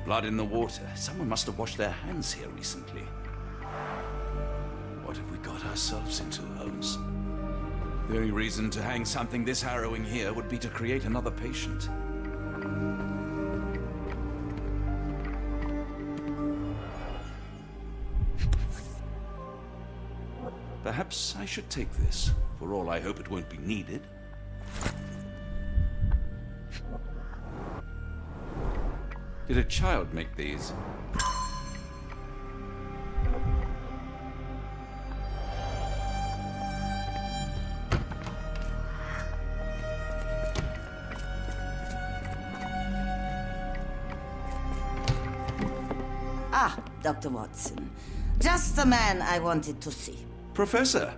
Blood in the water. Someone must have washed their hands here recently. What have we got ourselves into, Holmes? The only reason to hang something this harrowing here would be to create another patient. Perhaps I should take this. For all I hope it won't be needed. Did a child make these? Ah, Dr. Watson. Just the man I wanted to see. Professor,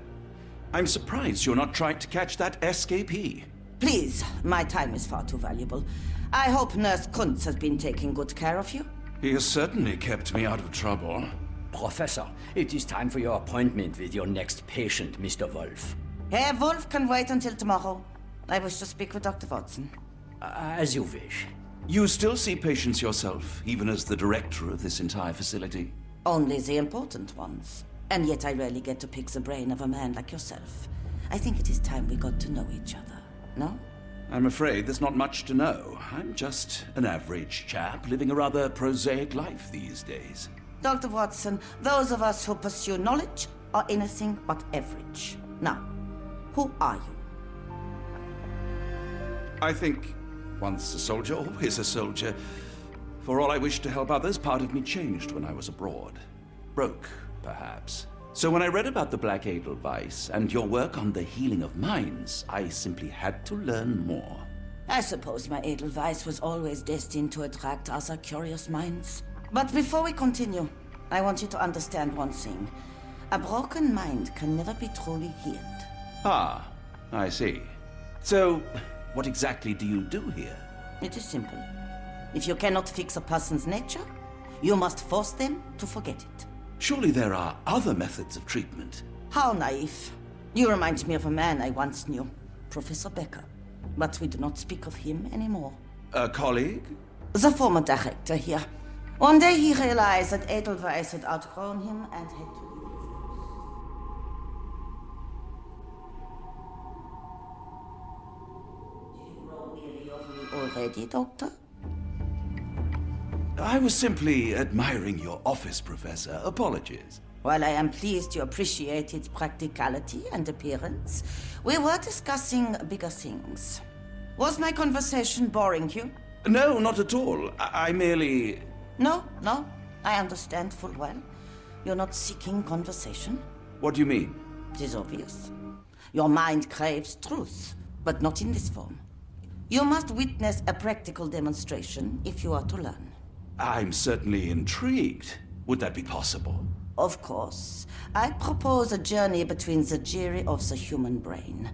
I'm surprised you're not trying to catch that escapee. Please, my time is far too valuable. I hope Nurse Kuntz has been taking good care of you. He has certainly kept me out of trouble. Professor, it is time for your appointment with your next patient, Mr. Wolf. Herr Wolf can wait until tomorrow. I wish to speak with Dr. Watson. As you wish. You still see patients yourself, even as the director of this entire facility? Only the important ones. And yet I rarely get to pick the brain of a man like yourself. I think it is time we got to know each other, no? I'm afraid there's not much to know. I'm just an average chap living a rather prosaic life these days. Dr. Watson, those of us who pursue knowledge are anything but average. Now, who are you? I think once a soldier, always a soldier. For all I wished to help others, part of me changed when I was abroad. Broke, perhaps. So when I read about the Black Edelweiss and your work on the healing of minds, I simply had to learn more. I suppose my Edelweiss was always destined to attract other curious minds. But before we continue, I want you to understand one thing. A broken mind can never be truly healed. Ah, I see. So, what exactly do you do here? It is simple. If you cannot fix a person's nature, you must force them to forget it. Surely there are other methods of treatment. How naive. You remind me of a man I once knew, Professor Becker. But we do not speak of him anymore. A colleague? The former director here. One day he realized that Edelweiss had outgrown him and had to leave his house. Do you grow weary of me already, Doctor? I was simply admiring your office, Professor. Apologies. While I am pleased you appreciate its practicality and appearance, we were discussing bigger things. Was my conversation boring you? No, not at all. I merely... No, I understand full well. You're not seeking conversation. What do you mean? It is obvious. Your mind craves truth, but not in this form. You must witness a practical demonstration if you are to learn. I'm certainly intrigued. Would that be possible? Of course. I propose a journey between the jury of the human brain.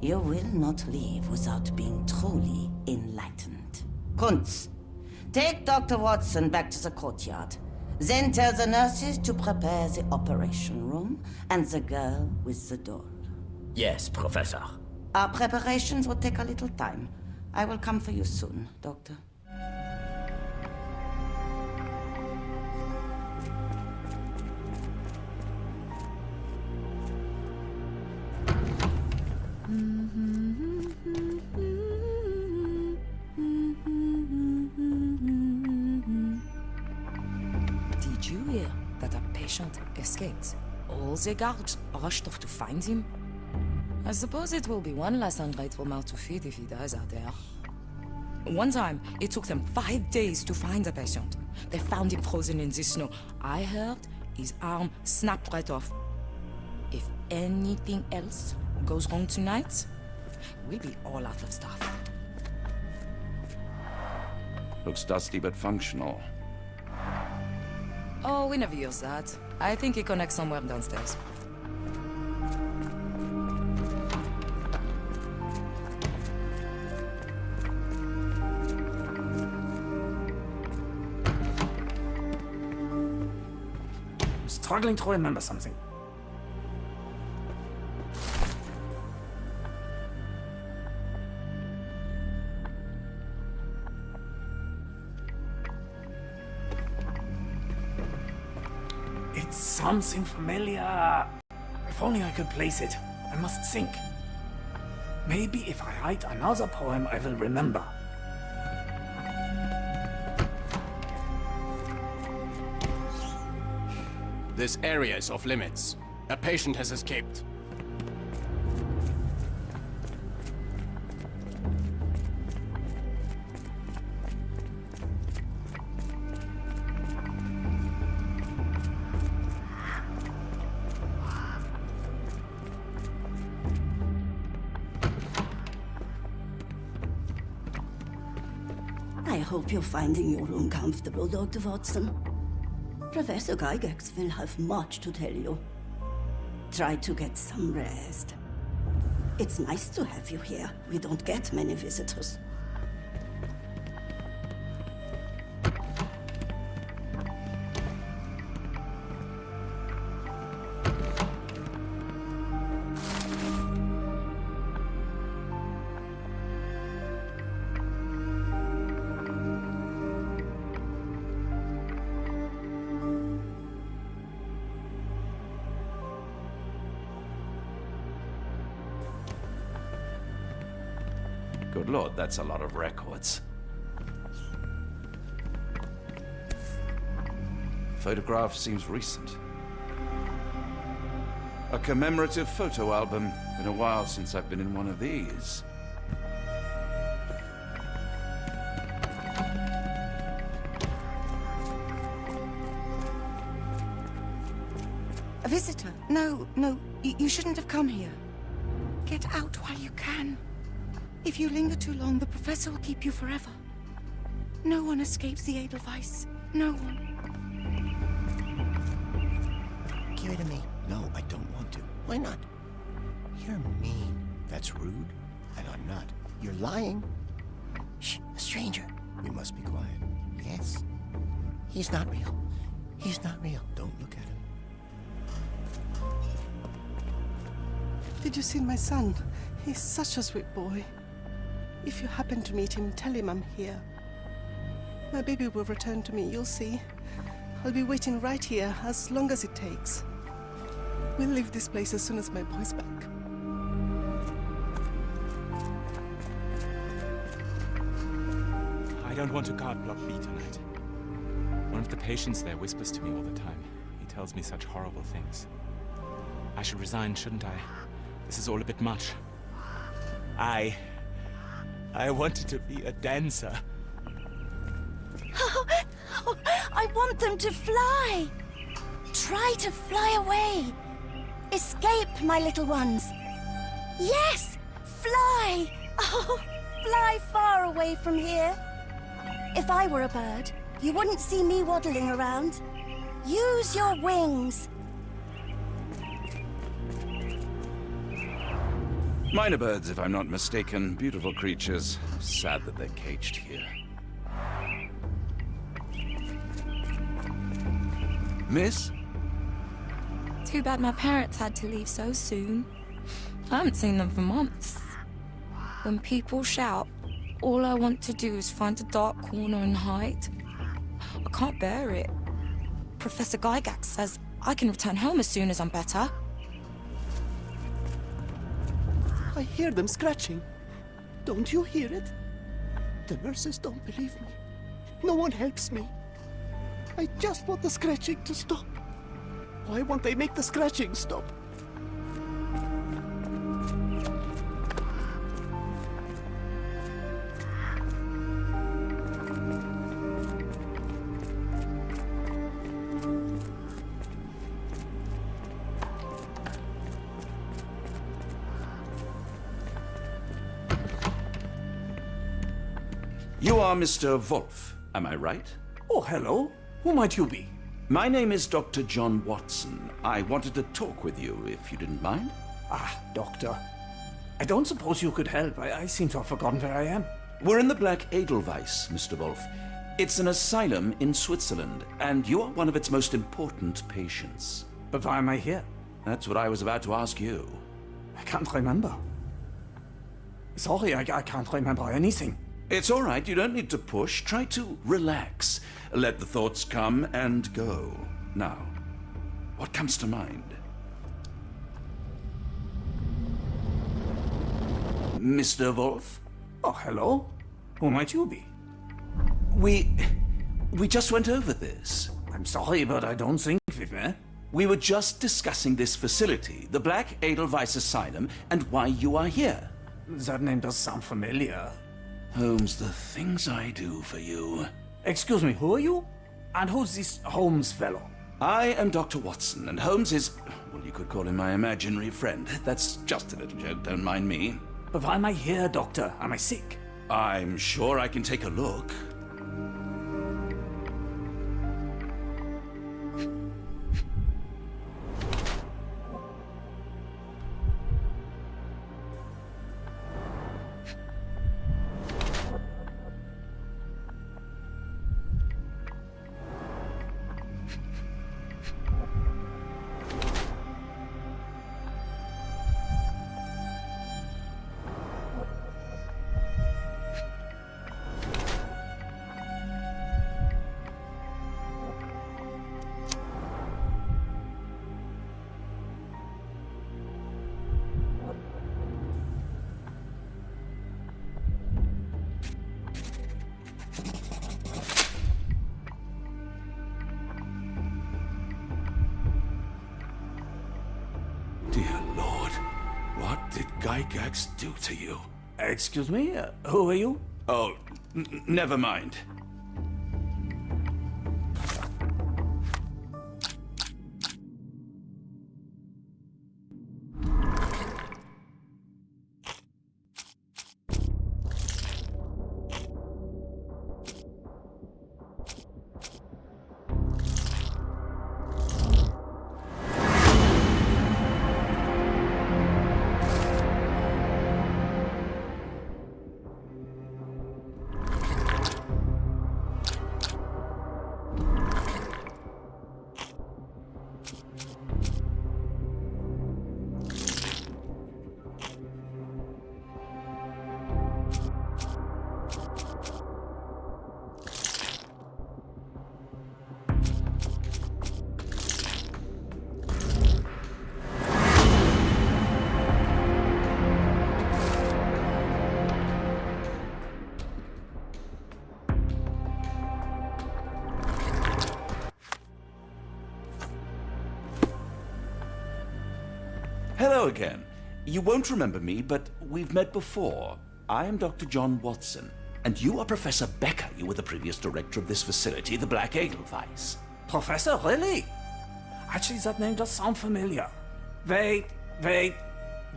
You will not leave without being truly enlightened. Kuntz, take Dr. Watson back to the courtyard. Then tell the nurses to prepare the operation room and the girl with the doll. Yes, Professor. Our preparations will take a little time. I will come for you soon, Doctor. Did you hear that a patient escaped? All the guards rushed off to find him. I suppose it will be one less ungrateful mouth to feed if he dies out there. One time, it took them 5 days to find the patient. They found him frozen in the snow. I heard his arm snapped right off. If anything else goes wrong tonight, we'll be all out of stuff. Looks dusty but functional. Oh, we never use that. I think it connects somewhere downstairs. I'm struggling to remember something. something familiar. If only I could place it. I must think. Maybe if I write another poem, I will remember. This area is off limits. A patient has escaped. I hope you're finding your room comfortable, Dr. Watson. Professor Gygax will have much to tell you. Try to get some rest. It's nice to have you here. We don't get many visitors. Good lord, that's a lot of records. Photograph seems recent. A commemorative photo album. Been a while since I've been in one of these. A visitor? No, you shouldn't have come here. Get out while you can. If you linger too long, the professor will keep you forever. No one escapes the Edelweiss. No one. Give it to me. No, I don't want to. Why not? You're mean. That's rude. And I'm not. You're lying. Shh, a stranger. We must be quiet. Yes. He's not real. He's not real. Don't look at him. Did you see my son? He's such a sweet boy. If you happen to meet him, tell him I'm here. My baby will return to me, you'll see. I'll be waiting right here as long as it takes. We'll leave this place as soon as my boy's back. I don't want to guard Block B tonight. One of the patients there whispers to me all the time. He tells me such horrible things. I should resign, shouldn't I? This is all a bit much. I wanted to be a dancer. I want them to fly! Try to fly away! Escape, my little ones! Yes! Fly! Oh, fly far away from here! If I were a bird, you wouldn't see me waddling around. Use your wings! Minor birds, if I'm not mistaken. Beautiful creatures. Sad that they're caged here. Miss? Too bad my parents had to leave so soon. I haven't seen them for months. When people shout, all I want to do is find a dark corner and hide. I can't bear it. Professor Gygax says I can return home as soon as I'm better. I hear them scratching. Don't you hear it? The nurses don't believe me. No one helps me. I just want the scratching to stop. Why won't they make the scratching stop? You are Mr. Wolf, am I right? Oh, hello. Who might you be? My name is Dr. John Watson. I wanted to talk with you, if you didn't mind. Ah, doctor. I don't suppose you could help. I seem to have forgotten where I am. We're in the Black Edelweiss, Mr. Wolf. It's an asylum in Switzerland, and you are one of its most important patients. But why am I here? That's what I was about to ask you. I can't remember. Sorry, I can't remember anything. It's all right, you don't need to push. Try to relax. Let the thoughts come and go. Now, What comes to mind? Mr. Wolf? Oh, hello. Who might you be? We just went over this. I'm sorry, but I don't think we've met. We were just discussing this facility, the Black Edelweiss Asylum, and why you are here. That name does sound familiar. Holmes, the things I do for you. Excuse me, who are you? And who's this Holmes fellow? I am Dr. Watson, and Holmes is, well, you could call him my imaginary friend. That's just a little joke, don't mind me. But why am I here, Doctor? Am I sick? I'm sure I can take a look. Dear Lord, what did Gygax do to you? Excuse me, who are you? Oh, never mind. Hello again. You won't remember me, but we've met before. I am Dr. John Watson, and you are Professor Becker. You were the previous director of this facility, the Black Edelweiss. Professor, really? Actually, that name does sound familiar. Wait.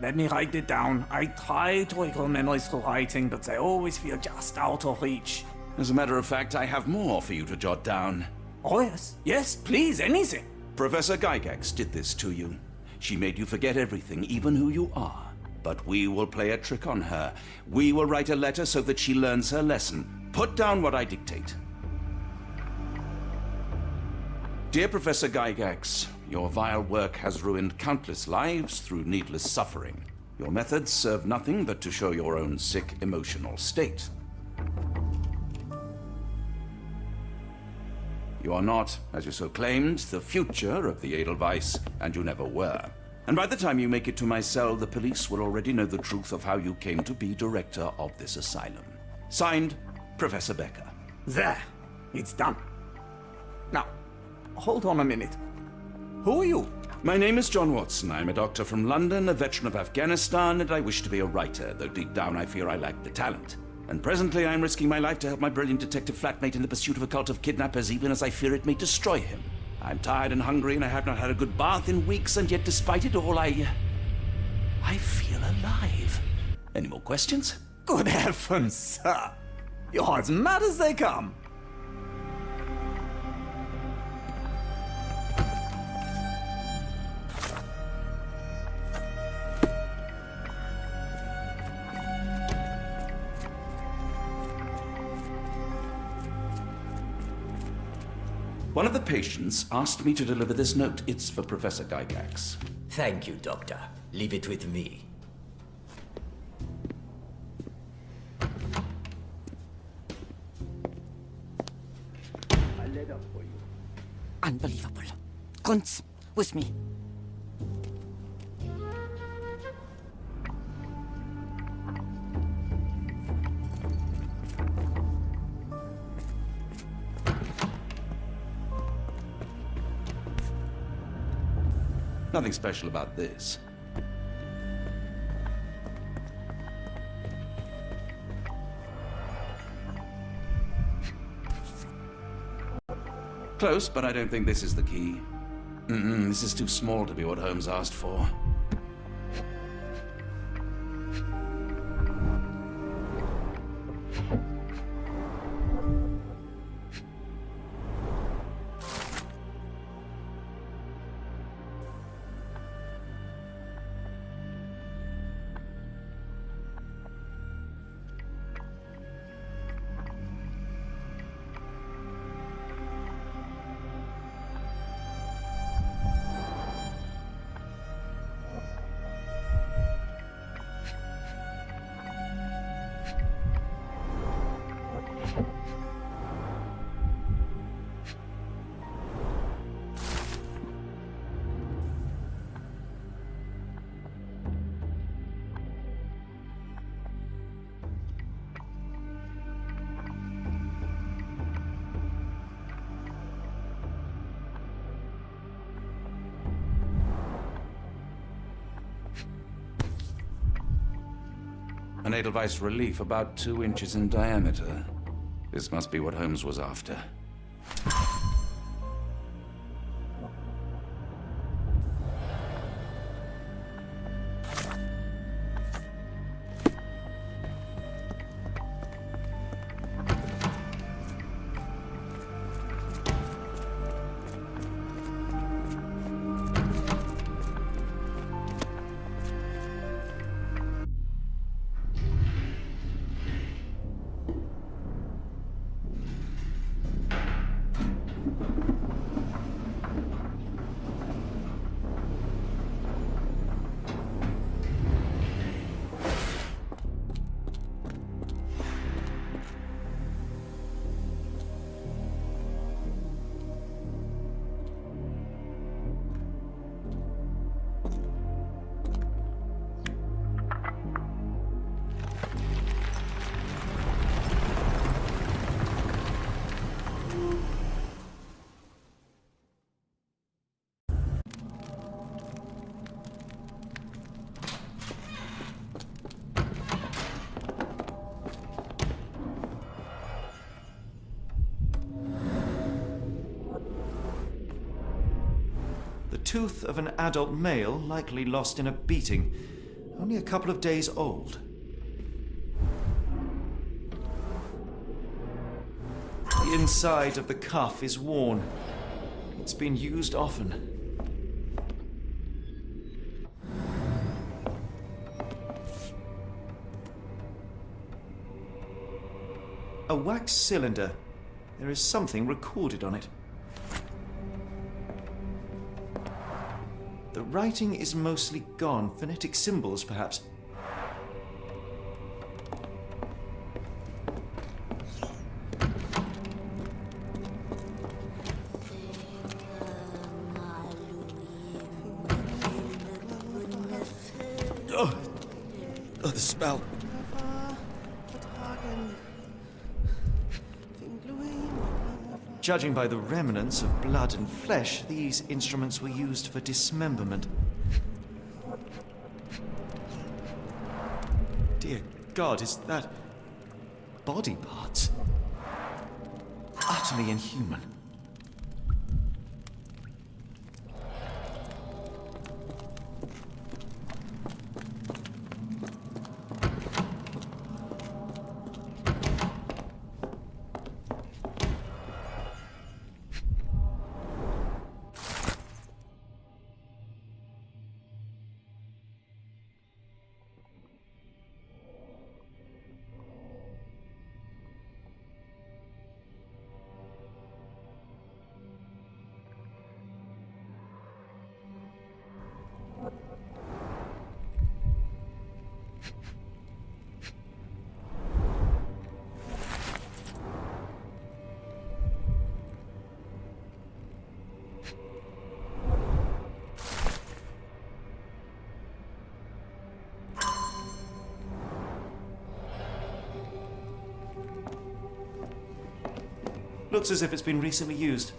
Let me write it down. I try to recall memories through writing, but they always feel just out of reach. As a matter of fact, I have more for you to jot down. Oh, yes. Yes, please, anything. Professor Gygax did this to you. She made you forget everything, even who you are. But we will play a trick on her. We will write a letter so that she learns her lesson. Put down what I dictate. Dear Professor Gygax, your vile work has ruined countless lives through needless suffering. Your methods serve nothing but to show your own sick emotional state. You are not, as you so claimed, the future of the Edelweiss, and you never were. And by the time you make it to my cell, the police will already know the truth of how you came to be director of this asylum. Signed, Professor Becker. There. It's done. Now, hold on a minute. Who are you? My name is John Watson. I'm a doctor from London, a veteran of Afghanistan, and I wish to be a writer, though deep down I fear I lack the talent. And presently I'm risking my life to help my brilliant detective flatmate in the pursuit of a cult of kidnappers, even as I fear it may destroy him. I'm tired and hungry, and I have not had a good bath in weeks, and yet despite it all, I feel alive. Any more questions? Good heavens, sir. You're as mad as they come. One of the patients asked me to deliver this note. It's for Professor Gygax. Thank you, Doctor. Leave it with me. Unbelievable. Kunz, With me. Nothing special about this. Close, but I don't think this is the key. This is too small to be what Holmes asked for. An Edelweiss relief about 2 inches in diameter. This must be what Holmes was after. Tooth of an adult male, likely lost in a beating. Only a couple of days old. The inside of the cuff is worn. It's been used often. A wax cylinder. There is something recorded on it. The writing is mostly gone. Phonetic symbols, perhaps. Oh, the smell. Judging by the remnants of blood and flesh, these instruments were used for dismemberment. Dear God, is that body parts? Utterly inhuman. Looks as if it's been recently used.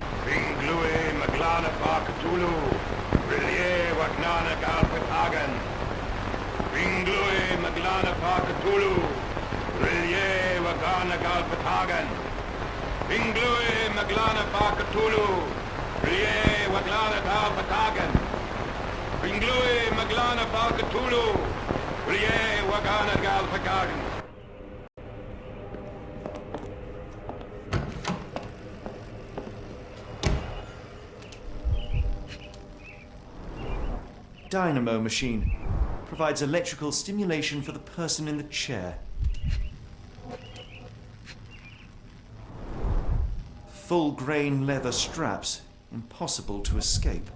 Binglui Maglana Parkatulu, Rillier Wagnana Galpatagan. Binglui Maglana Parkatulu, Rillier Wagana Galpatagan. Binglui Maglana Parkatulu, Rillier Waglana Galpatagan. Binglui Maglana Parkatulu, Rillier Wagana Galpatagan. Dynamo machine. Provides electrical stimulation for the person in the chair. Full grain leather straps. Impossible to escape.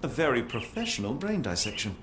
A very professional brain dissection.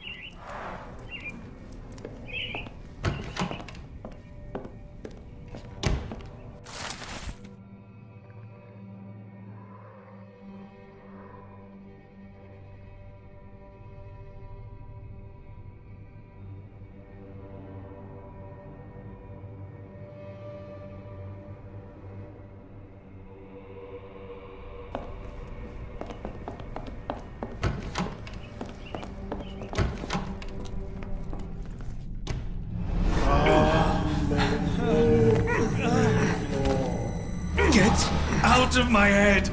Out of my head!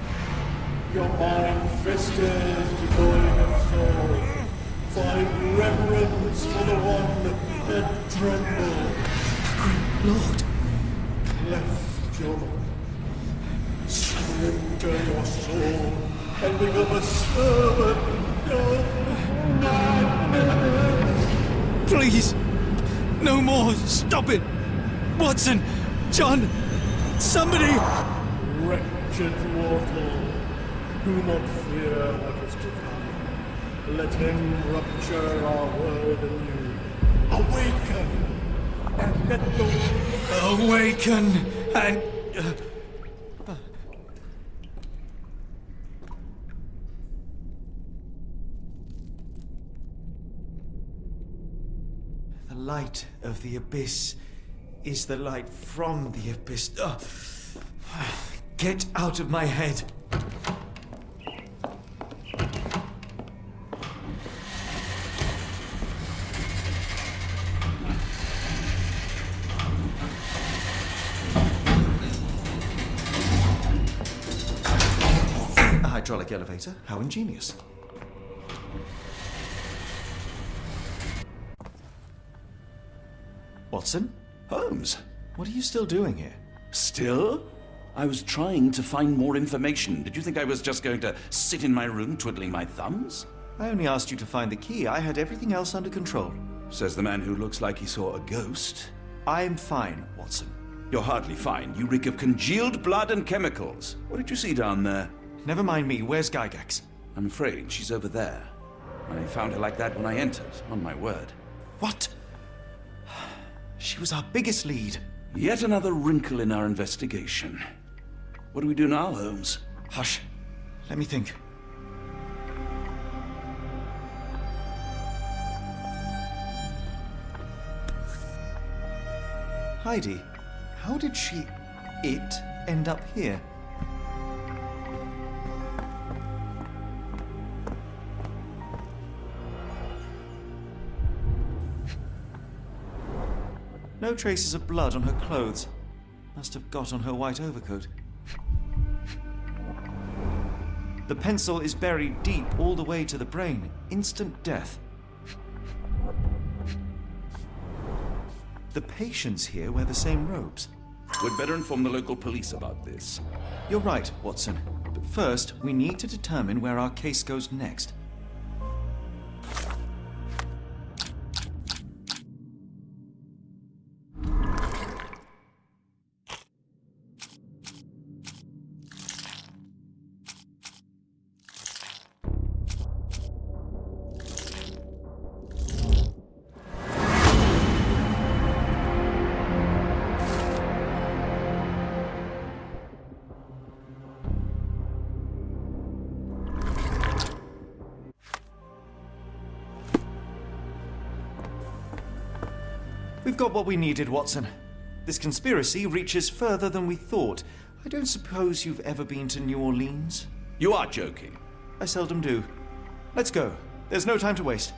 Your mind festers, devoid of soul. Find reverence for the one that trembled. Lord! Left your surrender your soul and become a servant of madness. Please! No more! Stop it! Watson! John! Somebody! Wretched mortal, do not fear what is to come. Let him rupture our world anew. Awaken, and let the... Awaken, and... The light of the abyss is the light from the abyss. Get out of my head! A hydraulic elevator? How ingenious. Watson? Holmes, What are you still doing here? still? I was trying to find more information. Did you think I was just going to sit in my room twiddling my thumbs? I only asked you to find the key. I had everything else under control. Says the man who looks like he saw a ghost. I'm fine, Watson. You're hardly fine. You reek of congealed blood and chemicals. What did you see down there? Never mind me. Where's Gygax? I'm afraid she's over there. I found her like that when I entered, on my word. What? She was our biggest lead. Yet another wrinkle in our investigation. What do we do now, Holmes? Hush. Let me think. Heidi, how did it end up here? No traces of blood on her clothes. Must have got on her white overcoat. The pencil is buried deep all the way to the brain. Instant death. The patients here wear the same robes. We'd better inform the local police about this. You're right, Watson. But first, we need to determine where our case goes next. We've got what we needed, Watson. This conspiracy reaches further than we thought. I don't suppose you've ever been to New Orleans? You are joking. I seldom do. Let's go. There's no time to waste.